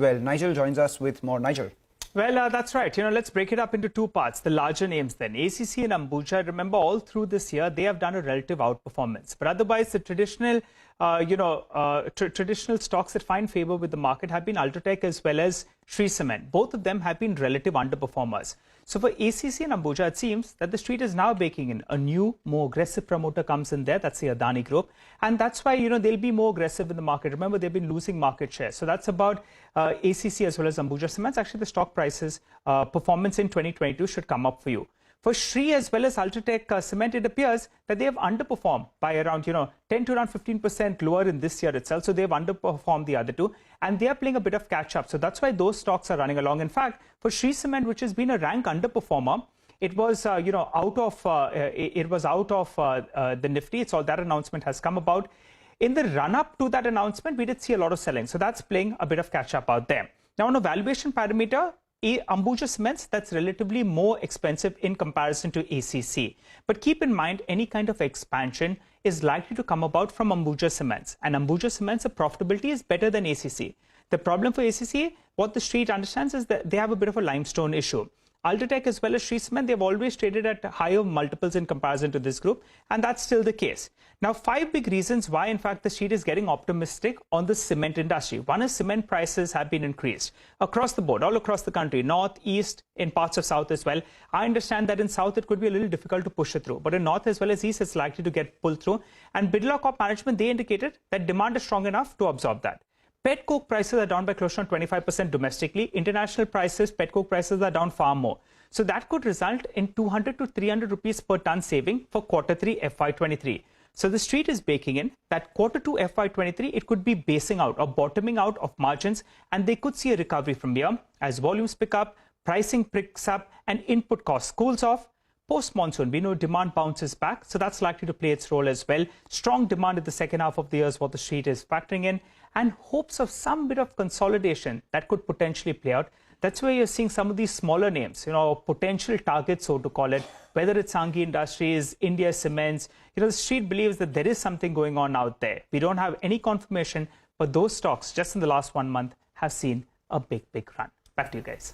Well, Nigel joins us with more. Nigel. Well, that's right. Let's break it up into two parts. The larger names then. ACC and Ambuja, remember all through this year, they have done a relative outperformance. But otherwise, the traditional, traditional stocks that find favor with the market have been Ultratech as well as Shree Cement. Both of them have been relative underperformers. So for ACC and Ambuja, it seems that the street is now baking in. A new, more aggressive promoter comes in there. That's the Adani Group. And that's why, they'll be more aggressive in the market. Remember, they've been losing market share. So that's about ACC as well as Ambuja Cements. Actually, the stock prices performance in 2022 should come up for you. For Shree as well as Ultratech Cement, it appears that they have underperformed by around, 10 to around 15% lower in this year itself. So they have underperformed the other two, and they are playing a bit of catch up. So that's why those stocks are running along. In fact, for Shree Cement, which has been a rank underperformer, it was, out of the Nifty. It's all that announcement has come about. In the run-up to that announcement, we did see a lot of selling. So that's playing a bit of catch-up out there. Now, on a valuation parameter, Ambuja Cements, that's relatively more expensive in comparison to ACC. But keep in mind, any kind of expansion is likely to come about from Ambuja Cements. And Ambuja Cements, the profitability is better than ACC. The problem for ACC, what the street understands, is that they have a bit of a limestone issue. Ultratech as well as Shree Cement, they've always traded at higher multiples in comparison to this group, and that's still the case. Now, 5 big reasons why, in fact, the street is getting optimistic on the cement industry. One is cement prices have been increased across the board, all across the country, north, east, in parts of south as well. I understand that in south, it could be a little difficult to push it through, but in north as well as east, it's likely to get pulled through. And Bidla Corp management, they indicated that demand is strong enough to absorb that. Pet coke prices are down by close to 25% domestically. International prices, pet coke prices are down far more. So that could result in 200 to 300 rupees per ton saving for Q3 FY23. So the street is baking in that Q2 FY23, it could be basing out or bottoming out of margins, and they could see a recovery from here as volumes pick up, pricing picks up, and input costs cools off. Post-monsoon, we know demand bounces back, so that's likely to play its role as well. Strong demand in the second half of the year is what the street is factoring in, and hopes of some bit of consolidation that could potentially play out. That's where you're seeing some of these smaller names, potential targets, so to call it, whether it's Sanghi Industries, India Cements. The street believes that there is something going on out there. We don't have any confirmation, but those stocks just in the last 1 month have seen a big, big run. Back to you guys.